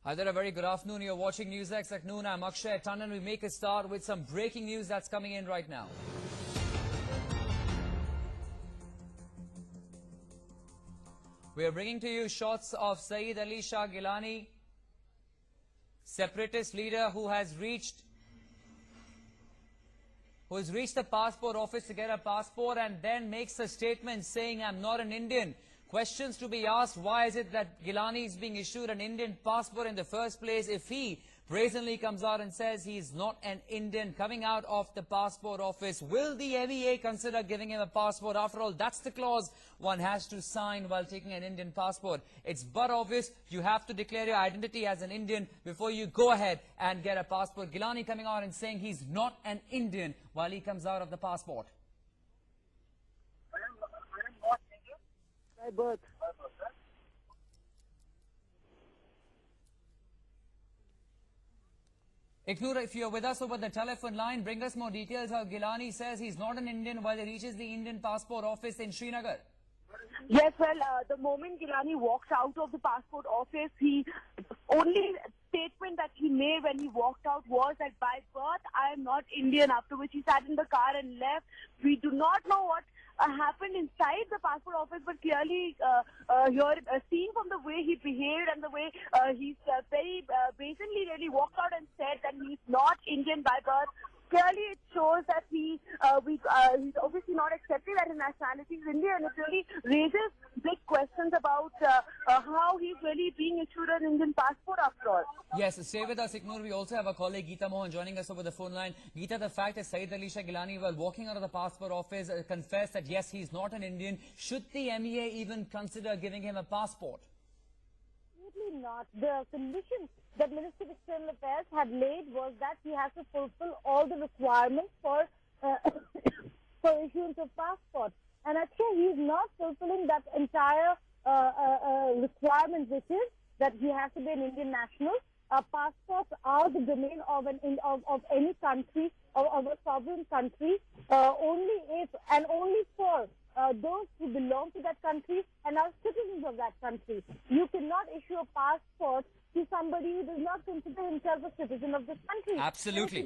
Hi there, a very good afternoon. You're watching NewsX at noon. I'm Akshay Tandon. We make a start with some breaking news that's coming in right now. We are bringing to you shots of Syed Ali Shah Geelani, separatist leader who has reached the passport office to get a passport and then makes a statement saying, "I'm not an Indian." Questions to be asked, why is it that Geelani is being issued an Indian passport in the first place if he brazenly comes out and says he's not an Indian coming out of the passport office? Will the MEA consider giving him a passport? After all, that's the clause one has to sign while taking an Indian passport. It's but obvious you have to declare your identity as an Indian before you go ahead and get a passport. Geelani coming out and saying he's not an Indian while he comes out of the passport. By birth. Iknur, if you're with us over the telephone line, bring us more details how Geelani says he's not an Indian while he reaches the Indian passport office in Srinagar. Yes, well, the moment Geelani walks out of the passport office, the only statement that he made when he walked out was that by birth I am not Indian, after which he sat in the car and left. We do not know what happened inside the passport office, but clearly seeing from the way he behaved and the way he's very brazenly really walked out and said that he's not Indian by birth, clearly it shows that he's obviously not accepting that his nationality is Indian, and it really raises big questions about how he's really being issued an Indian passport after all. Yes, stay with us, Iknur. We also have our colleague Geeta Mohan joining us over the phone line. Geeta, the fact that Syed Ali Shah Geelani, while walking out of the passport office, confessed that yes, he's not an Indian. Should the MEA even consider giving him a passport? Absolutely not. The conditions that Ministry of External Affairs had laid was that he has to fulfill all the requirements for for issuance of passport. And actually, he is not fulfilling that entire requirement, which is that he has to be an Indian national. Passports are the domain of any country, of a sovereign country, only if and only for those who belong to that country and are citizens of that country. You cannot issue a passport to somebody who does not consider himself a citizen of this country. Absolutely.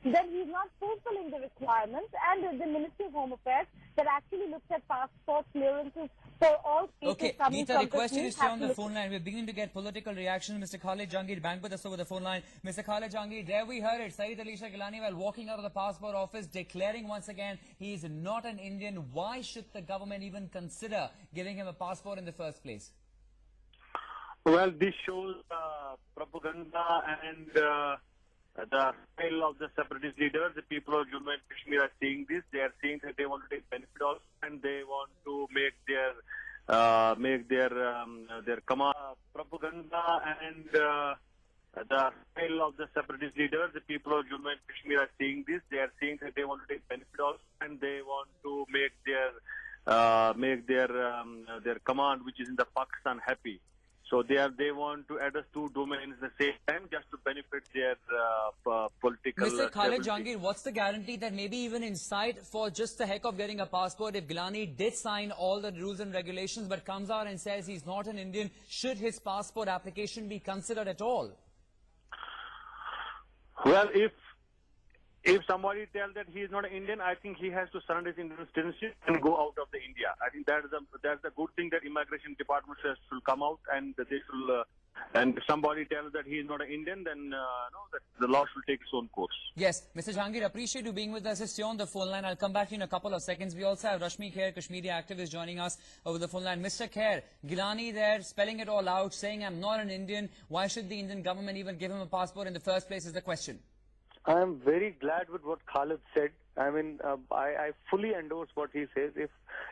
Then he's not fulfilling the requirements, and the Ministry of Home Affairs that actually looks at passport clearances for all cases Okay, coming Geeta, from request you Kashmir to stay on have the to phone line. We're beginning to get political reaction. Mr. Khalid Jahangir back with us over the phone line. Mr. Khalid Jahangir, there we heard it. Syed Ali Shah Geelani, while walking out of the passport office, declaring once again he is not an Indian. Why should the government even consider giving him a passport in the first place? Well, this shows propaganda and the style of the separatist leaders. The people of Jammu and Kashmir are seeing this. They are saying that they want to take benefit of, and they want to make their command propaganda and the style of the separatist leaders. The people of Jammu and Kashmir are seeing this. They are saying that they want to take benefit of, and they want to make their command, which is in the Pakistan, happy. So they want to address two domains at the same time just to benefit their political... Mr. Khalid Jahangir, what's the guarantee that maybe even inside, for just the heck of getting a passport, if Geelani did sign all the rules and regulations but comes out and says he's not an Indian, should his passport application be considered at all? Well, if somebody tells that he is not an Indian, I think he has to surrender his Indian citizenship and go out of the India. I think that's the good thing, that immigration department should come out and they should. And if somebody tells that he is not an Indian, then that the law should take its own course. Yes, Mr. Jahangir, appreciate you being with us. Stay on the phone line. I'll come back to you in a couple of seconds. We also have Rashmi Khair, Kashmiri activist, joining us over the phone line. Mr. Khair, Geelani there, spelling it all out, saying I'm not an Indian. Why should the Indian government even give him a passport in the first place is the question. I am very glad with what Khalid said. I mean, I fully endorse what he says.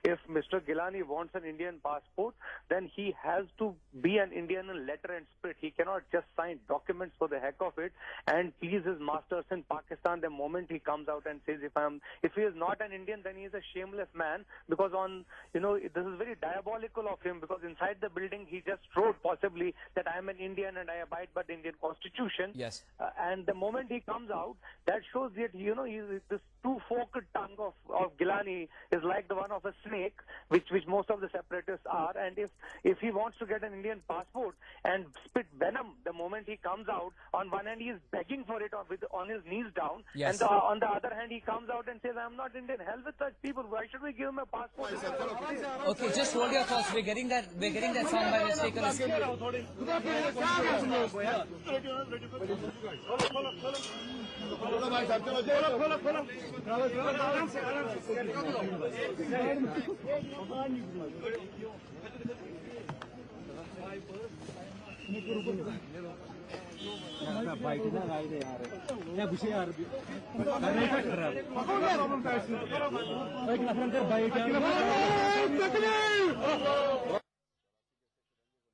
If Mr. Geelani wants an Indian passport, then he has to be an Indian in letter and spirit. He cannot just sign documents for the heck of it and please his masters in Pakistan the moment he comes out and says, if he is not an Indian, then he is a shameless man, because this is very diabolical of him, because inside the building he just wrote possibly that I am an Indian and I abide by the Indian Constitution. Yes. And the moment he comes out, that shows that, this two-forked tongue of Geelani is like the one of a snake, which most of the separatists are, and if he wants to get an Indian passport and spit venom the moment he comes out, on one hand he is begging for it on his knees down, Yes. and on the other hand he comes out and says, I'm not Indian. Hell with such people. Why should we give him a passport? Okay, just hold your thoughts. We're getting that sound by mistake.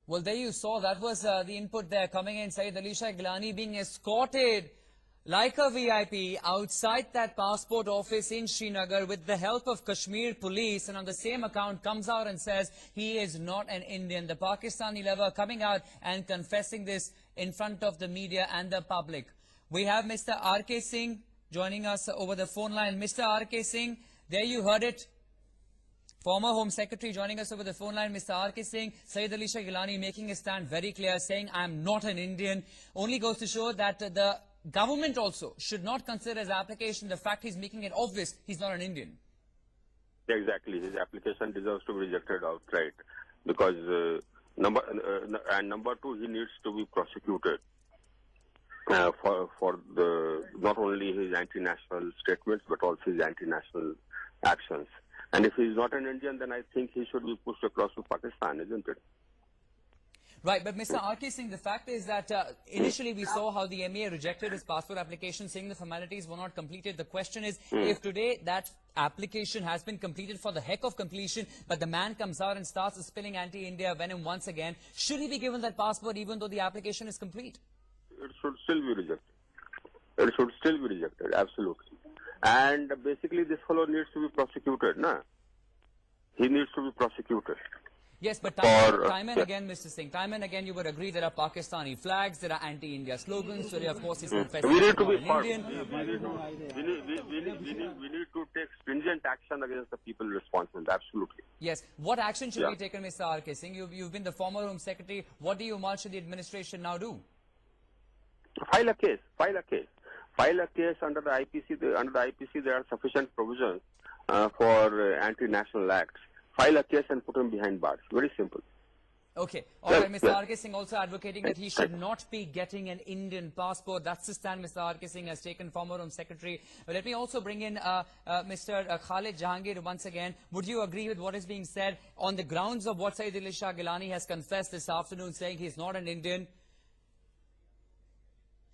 Well, there you saw, that was the input there coming in. Syed Ali Shah Geelani being escorted like a VIP outside that passport office in Srinagar with the help of Kashmir police, and on the same account comes out and says he is not an Indian. The Pakistani lover coming out and confessing this in front of the media and the public. We have Mr. R.K. Singh joining us over the phone line. Mr. R.K. Singh, there you heard it. Former Home Secretary joining us over the phone line, Mr. R.K. Singh. Syed Ali Shah Geelani making his stand very clear, saying, I am not an Indian. Only goes to show that the government also should not consider his application the fact he's making it obvious he's not an Indian. Exactly. His application deserves to be rejected outright because number two, he needs to be prosecuted for the not only his anti-national statements but also his anti-national actions. And if he's not an Indian, then I think he should be pushed across to Pakistan, isn't it? Right, but Mr. R.K. Singh, the fact is that initially we saw how the MEA rejected his passport application, saying the formalities were not completed. The question is, if today that application has been completed for the heck of completion, but the man comes out and starts spilling anti-India venom once again, should he be given that passport even though the application is complete? It should still be rejected. It should still be rejected, absolutely. And basically this fellow needs to be prosecuted, nah? He needs to be prosecuted. Yes, but time and again, Mr. Singh, time and again you would agree there are Pakistani flags, there are anti-India slogans, so of course he's confessing we need to be Indian. We need to take stringent action against the people responsible, absolutely. Yes, what action should be taken, Mr. R.K. Singh? You've been the former Home Secretary. What do you march the administration now do? File a case. File a case under the IPC. Under the IPC, there are sufficient provisions for anti-national acts. File a case and put him behind bars. Very simple. Okay. All right, Mr. R.K. Singh also advocating that he should not be getting an Indian passport. That's the stand Mr. R.K. Singh has taken, former Home Secretary. But let me also bring in Mr. Khalid Jahangir once again. Would you agree with what is being said on the grounds of what Syed Ali Shah Geelani has confessed this afternoon, saying he's not an Indian?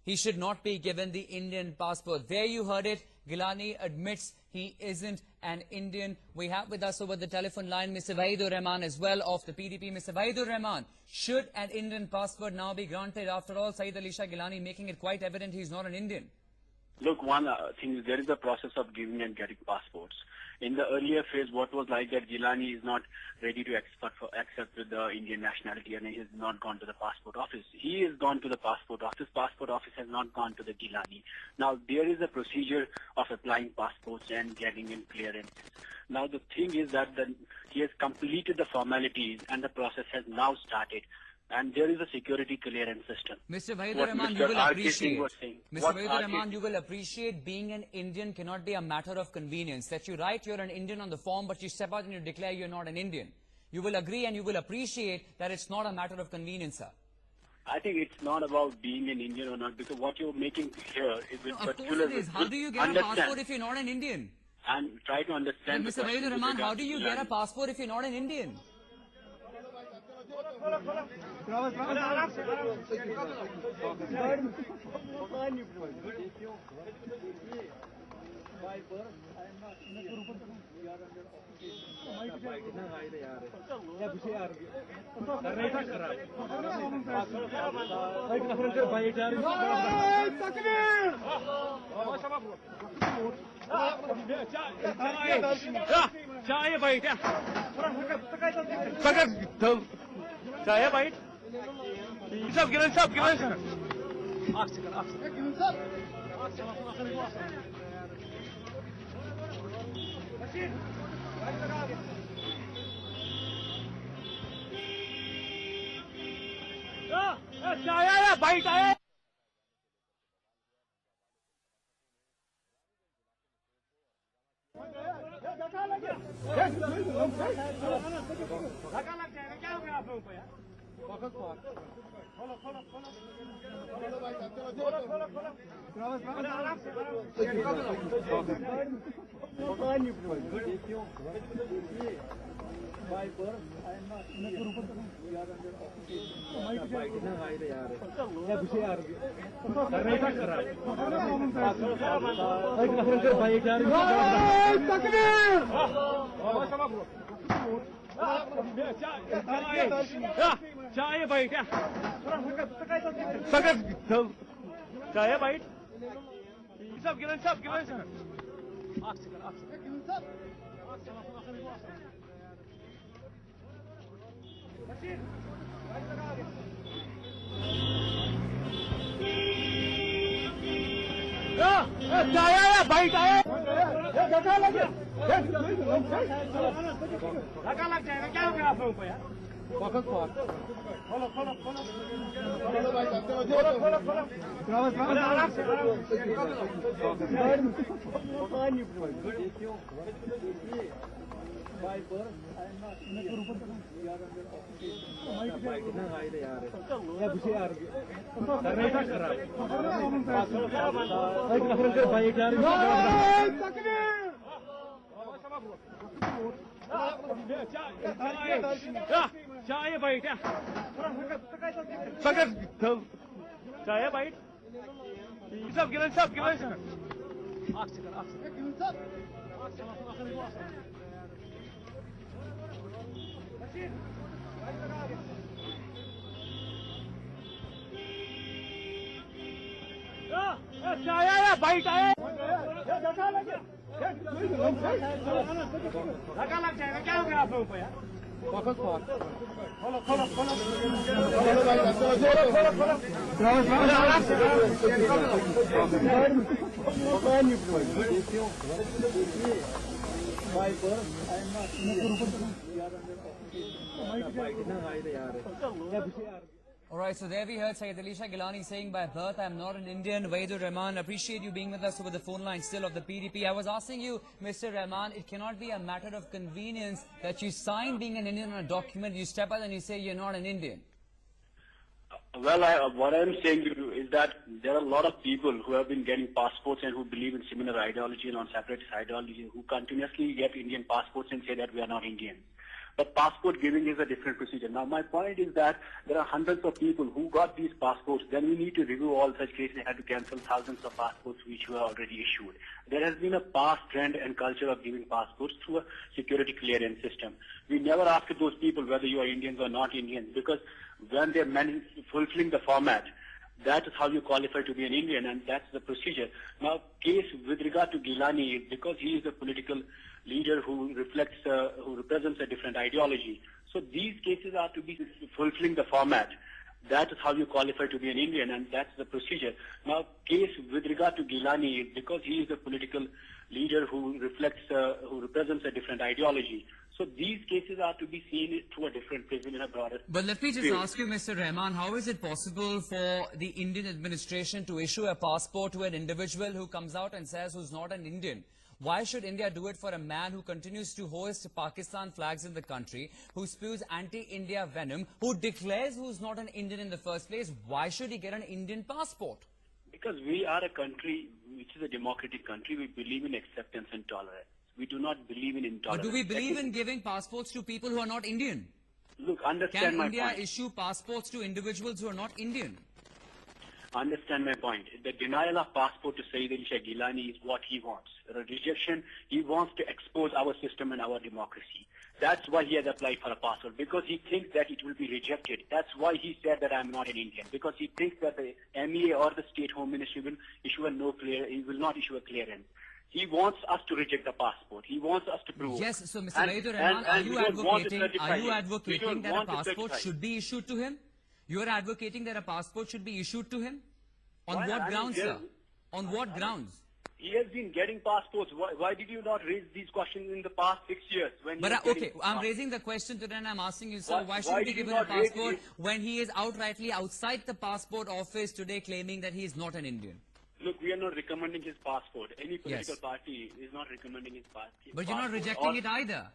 He should not be given the Indian passport. There you heard it. Geelani admits he isn't an Indian. We have with us over the telephone line Mr. Wahidur Rahman as well of the PDP. Mr. Wahidur Rahman, should an Indian passport now be granted? After all, Syed Ali Shah Geelani making it quite evident he's not an Indian. Look, one thing is there is a process of giving and getting passports. In the earlier phase, what was like that Geelani is not ready to accept with the Indian nationality and he has not gone to the passport office. He has gone to the passport office. Passport office has not gone to the Geelani. Now, there is a procedure of applying passports and getting in clearances. Now, the thing is that he has completed the formalities and the process has now started. And there is a security clearance system. Mr. Wahidur Rahman, you will appreciate being an Indian cannot be a matter of convenience. That you write you're an Indian on the form, but you step out and you declare you're not an Indian. You will agree and you will appreciate that it's not a matter of convenience, sir. I think it's not about being an Indian or not, because what you're making here is with particular... Of course it is. How do you get a passport if you're not an Indian? And try to understand... Mr. Wahidur Rahman, how do you get a passport if you're not an Indian? Saya baik. Sab gilan. Aksi. चाय आया bite आया धक्का लग जाएगा क्या हो गया आप लोगों को यार खोलो खोलो खोलो चाय बाईट सगळं चाय बाईट सब गिरण चाय आया बाइट आया धक्का लग जाएगा क्या हो गया आप लोगों को यार खोलो खोलो खोलो चाय बाईट सगळं चाय बाईट सब गिरण चाय आया बाइट आया धक्का लग जाएगा क्या हो गया आप लोगों को यार खोलो खोलो खोलो All right, so there we heard Syed Ali Shah Geelani saying by birth, I am not an Indian. Waidur Rahman, appreciate you being with us over the phone line still of the PDP. I was asking you, Mr. Rahman, it cannot be a matter of convenience that you sign being an Indian on a document, you step out and you say you're not an Indian. Well, what I'm saying to you is that there are a lot of people who have been getting passports and who believe in similar ideology and on separatist ideology who continuously get Indian passports and say that we are not Indian. But passport giving is a different procedure. Now, my point is that there are hundreds of people who got these passports. Then we need to review all such cases and had to cancel thousands of passports which were already issued. There has been a past trend and culture of giving passports through a security clearance system. We never asked those people whether you are Indians or not Indians, because when they're fulfilling the format, that is how you qualify to be an Indian, and that's the procedure. Now, case with regard to Geelani, because he is a political leader who represents a different ideology. So these cases are to be fulfilling the format. That is how you qualify to be an Indian, and that's the procedure. Now, case with regard to Geelani, because he is a political leader who represents a different ideology. So these cases are to be seen through a different prism in a broader. But let me just ask you, Mr. Rahman, how is it possible for the Indian administration to issue a passport to an individual who comes out and says who's not an Indian? Why should India do it for a man who continues to hoist Pakistan flags in the country, who spews anti-India venom, who declares who's not an Indian in the first place? Why should he get an Indian passport? Because we are a country which is a democratic country. We believe in acceptance and tolerance. We do not believe in intolerance. But do we believe in giving passports to people who are not Indian? Look, understand my point. Can India issue passports to individuals who are not Indian? Understand my point. The denial of passport to Syed Ali Shah Geelani is what he wants. The rejection, he wants to expose our system and our democracy. That's why he has applied for a passport, because he thinks that it will be rejected. That's why he said that I'm not an Indian, because he thinks that the MEA or the State Home Ministry will he will not issue a clearance. He wants us to reject the passport. He wants us to prove. Yes, so Mr. Waidur Rahman, are you advocating that a passport should be issued to him? You are advocating that a passport should be issued to him? On what grounds, sir? On what grounds? He has been getting passports. Why did you not raise these questions in the past 6 years? Okay, I'm raising the question today and I'm asking you, sir, why should he be given a passport when he is outrightly outside the passport office today claiming that he is not an Indian? Look, we are not recommending his passport. Any political party is not recommending his passport. But you're not rejecting it either.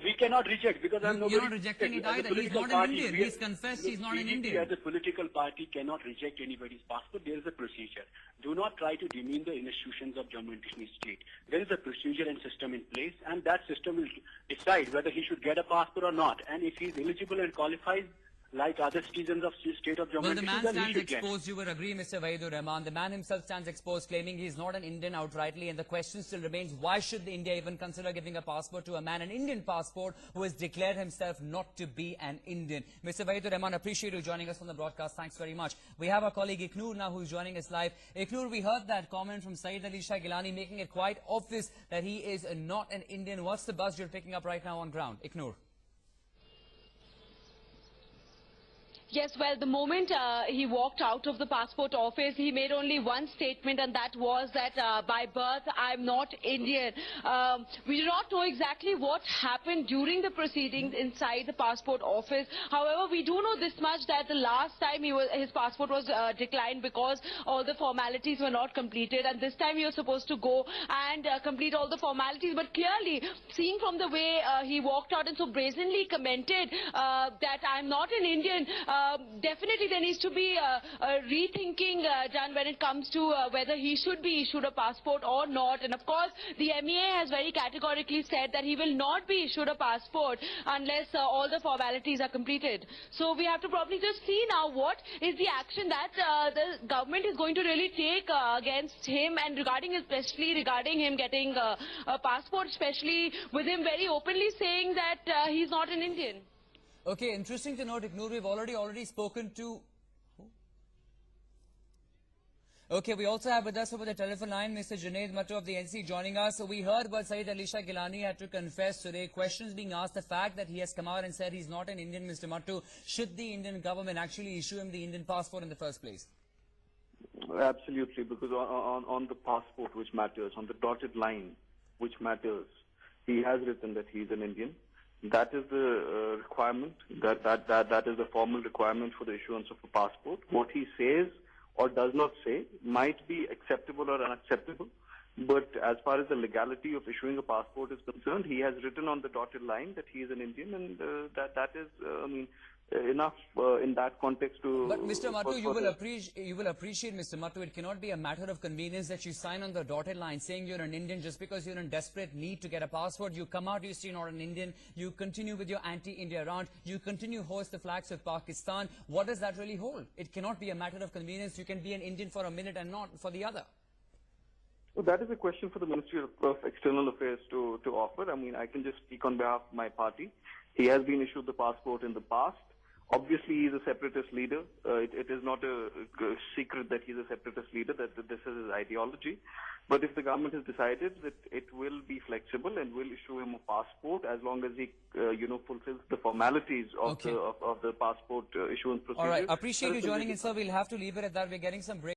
We cannot reject because You're not rejecting it either. He's not an Indian. He's confessed he's not an Indian. As a political party cannot reject anybody's passport. There is a procedure. Do not try to demean the institutions of Jammu and Kashmir state. There is a procedure and system in place, and that system will decide whether he should get a passport or not. And if he is eligible and qualifies, like other citizens of the state of Jammu and Kashmir, the man stands exposed, you would agree, Mr. Wahidur Rahman. The man himself stands exposed, claiming he is not an Indian outrightly, and the question still remains, why should India even consider giving a passport to a man, an Indian passport, who has declared himself not to be an Indian? Mr. Wahidur Rahman, appreciate you joining us on the broadcast. Thanks very much. We have our colleague Iknoor now, who is joining us live. Iknoor, we heard that comment from Syed Ali Shah Geelani, making it quite obvious that he is not an Indian. What's the buzz you're picking up right now on ground? Iknoor. Yes, well, the moment he walked out of the passport office, he made only one statement, and that was that by birth, I'm not Indian. We do not know exactly what happened during the proceedings inside the passport office. However, we do know this much, that the last time his passport was declined because all the formalities were not completed, and this time he was supposed to go and complete all the formalities. But clearly, seeing from the way he walked out and so brazenly commented that I'm not an Indian, definitely there needs to be rethinking done when it comes to whether he should be issued a passport or not. And of course, the MEA has very categorically said that he will not be issued a passport unless all the formalities are completed. So we have to probably just see now what is the action that the government is going to really take against him, and especially regarding him getting a passport, especially with him very openly saying that he's not an Indian. Okay, interesting to note, Iknoor, we've already spoken to... Okay, we also have with us over the telephone line Mr. Junaid Mattu of the NC joining us. So we heard what Syed Ali Shah Geelani had to confess today. Questions being asked, the fact that he has come out and said he's not an Indian, Mr. Mattu, should the Indian government actually issue him the Indian passport in the first place? Absolutely, because on the passport which matters, on the dotted line which matters, he has written that he's an Indian. That is the requirement, that is the formal requirement for the issuance of a passport. What he says or does not say might be acceptable or unacceptable, but as far as the legality of issuing a passport is concerned, he has written on the dotted line that he is an Indian, and that is, enough in that context to... But Mr. Mattu, you will appreciate, Mr. Mattu, it cannot be a matter of convenience that you sign on the dotted line saying you're an Indian just because you're in desperate need to get a passport. You come out, you say you're not an Indian, you continue with your anti-India rant, you continue to hoist the flags of Pakistan. What does that really hold? It cannot be a matter of convenience. You can be an Indian for a minute and not for the other. Well, that is a question for the Ministry of External Affairs to offer. I mean, I can just speak on behalf of my party. He has been issued the passport in the past. Obviously, he is a separatist leader. It is not a secret that he is a separatist leader, that this is his ideology. But if the government has decided that it will be flexible and will issue him a passport as long as he, fulfills the formalities of the passport issuance procedure. All right. Appreciate you joining in, sir. We'll have to leave it at that. We're getting some break.